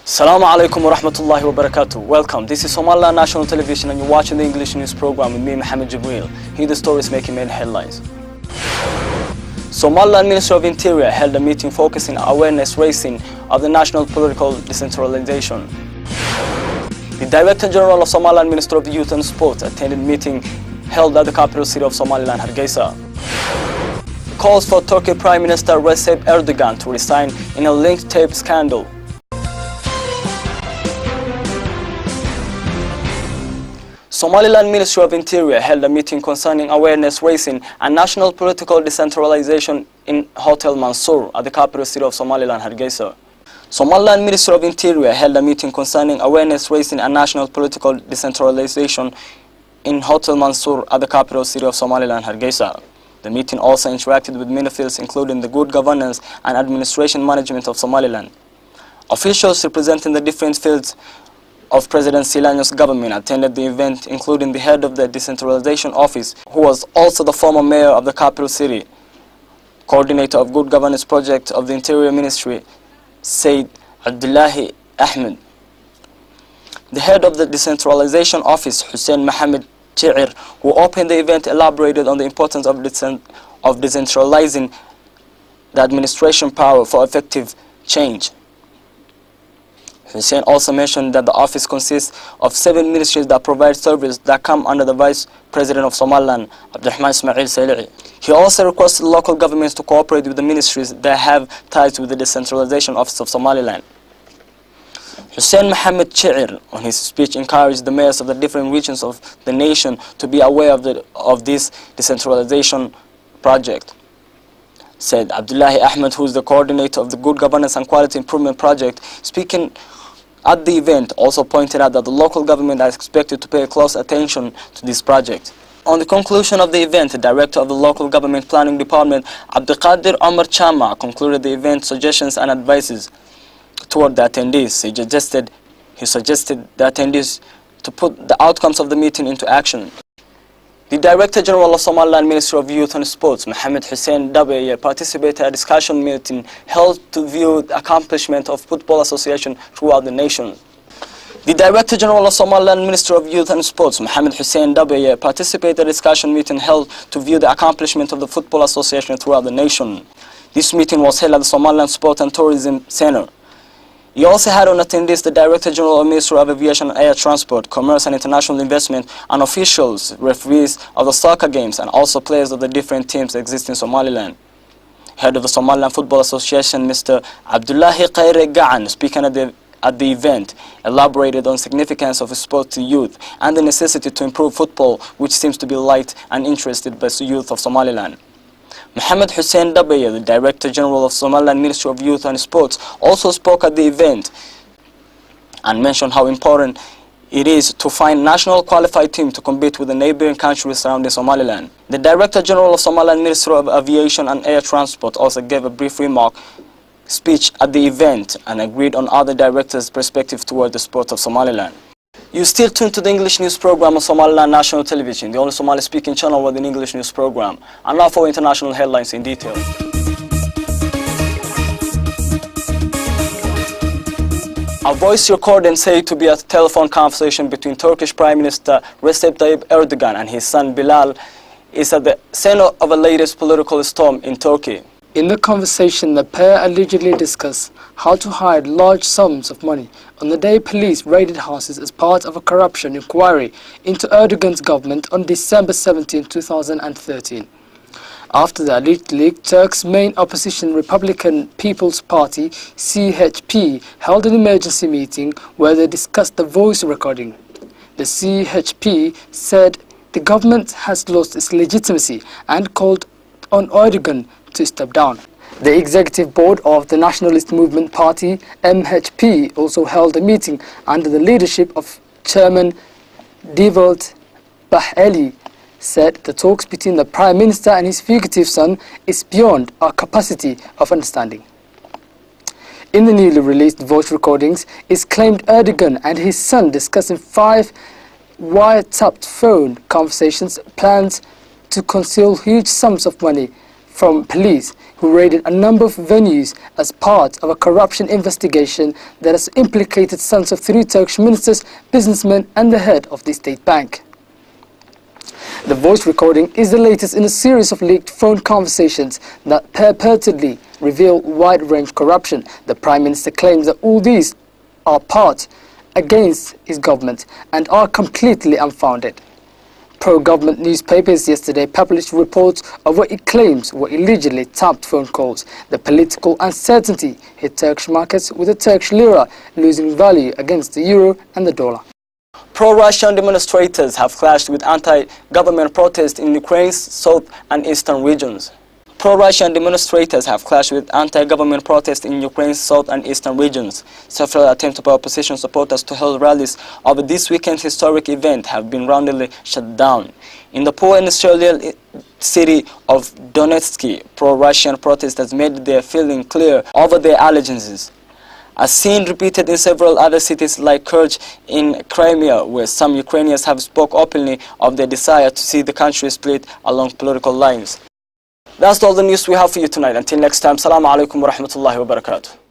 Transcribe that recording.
Assalamu alaikum wa rahmatullahi wa barakatuh. Welcome. This is Somaliland National Television and you're watching the English news program with me, Mohammed Jibril. Here the stories making main headlines. Somaliland Minister of Interior held a meeting focusing on awareness raising of the national political decentralization. The Director General of Somaliland Minister of Youth and Sport attended meeting held at the capital city of Somaliland, Hargeisa. Calls for Turkey Prime Minister Recep Erdogan to resign in a linked tape scandal. Somaliland Ministry of Interior held a meeting concerning awareness raising and national political decentralization in Hotel Mansour at the capital city of Somaliland, Hargeisa. Somaliland Ministry of Interior held a meeting concerning awareness raising and national political decentralization in Hotel Mansour at the capital city of Somaliland, Hargeisa. The meeting also interacted with many fields including the good governance and administration management of Somaliland. Officials representing the different fields of President Silanyo's government attended the event, including the head of the decentralization office, who was also the former mayor of the capital city, coordinator of good governance project of the Interior Ministry, Said Abdullahi Ahmed. The head of the decentralization office, Hussein Mohammed Chi'ir, who opened the event, elaborated on the importance of decentralizing the administration power for effective change. Hussein also mentioned that the office consists of 7 ministries that provide service that come under the Vice President of Somaliland, Abdulrahman Ismail Sali'i. He also requested local governments to cooperate with the ministries that have ties with the Decentralization Office of Somaliland. Hussein Mohammed Chi'ir, on his speech, encouraged the mayors of the different regions of the nation to be aware of this decentralization project. Said Abdullahi Ahmed, who is the coordinator of the Good Governance and Quality Improvement Project, speaking at the event, also pointed out that the local government is expected to pay close attention to this project. On the conclusion of the event, the director of the local government planning department, Abdulqadir Omar Chama, concluded the event suggestions and advices toward the attendees. He suggested the attendees to put the outcomes of the meeting into action. The Director General of Somaliland Ministry of Youth and Sports, Mohammed Hussein Dabaye, participated in a discussion meeting held to view the accomplishment of Football Association throughout the nation. The Director General of Somaliland Ministry of Youth and Sports, Mohammed Hussein Dabaye, participated in a discussion meeting held to view the accomplishment of the Football Association throughout the nation. This meeting was held at the Somaliland Sport and Tourism Center. He also had on attendees the Director General of Ministry of Aviation and Air Transport, Commerce and International Investment, and officials, referees of the soccer games, and also players of the different teams existing in Somaliland. Head of the Somaliland Football Association, Mr. Abdullahi Khaire Gaan, speaking at the event, elaborated on the significance of sport to youth and the necessity to improve football, which seems to be liked and interested by the youth of Somaliland. Mohammed Hussein Dabaye, the Director General of Somaliland Ministry of Youth and Sports, also spoke at the event and mentioned how important it is to find national qualified team to compete with the neighboring countries surrounding Somaliland. The Director General of Somaliland Ministry of Aviation and Air Transport also gave a brief speech at the event and agreed on other directors' perspective toward the sport of Somaliland. You still tuned to the English news program on Somaliland National Television, the only Somali-speaking channel with an English news program. And now for international headlines in detail. A voice recording said to be a telephone conversation between Turkish Prime Minister Recep Tayyip Erdogan and his son Bilal is at the center of a latest political storm in Turkey. In the conversation, the pair allegedly discussed how to hide large sums of money on the day police raided houses as part of a corruption inquiry into Erdogan's government on December 17, 2013. After the alleged leak, Turk's main opposition Republican People's Party, CHP, held an emergency meeting where they discussed the voice recording. The CHP said the government has lost its legitimacy and called on Erdogan to step down. The executive board of the Nationalist Movement Party, MHP, also held a meeting under the leadership of Chairman Devlet Baheli, said the talks between the Prime Minister and his fugitive son is beyond our capacity of understanding. In the newly released voice recordings, it's claimed Erdogan and his son discussing 5 wiretapped phone conversations, plans to conceal huge sums of money from police who raided a number of venues as part of a corruption investigation that has implicated sons of 3 Turkish ministers, businessmen and the head of the state bank. The voice recording is the latest in a series of leaked phone conversations that purportedly reveal wide-range corruption. The Prime Minister claims that all these are part against his government and are completely unfounded. Pro-government newspapers yesterday published reports of what it claims were allegedly tapped phone calls. The political uncertainty hit Turkish markets, with the Turkish lira losing value against the euro and the dollar. Pro-Russian demonstrators have clashed with anti-government protests in Ukraine's south and eastern regions. Pro-Russian demonstrators have clashed with anti-government protests in Ukraine's south and eastern regions. Several attempts by opposition supporters to hold rallies over this weekend's historic event have been roundly shut down. In the poor industrial city of Donetsk, pro-Russian protesters made their feeling clear over their allegiances, a scene repeated in several other cities like Kerch in Crimea, where some Ukrainians have spoken openly of their desire to see the country split along political lines. That's all the news we have for you tonight. Until next time, Assalamu alaikum wa rahmatullahi wa barakatuh.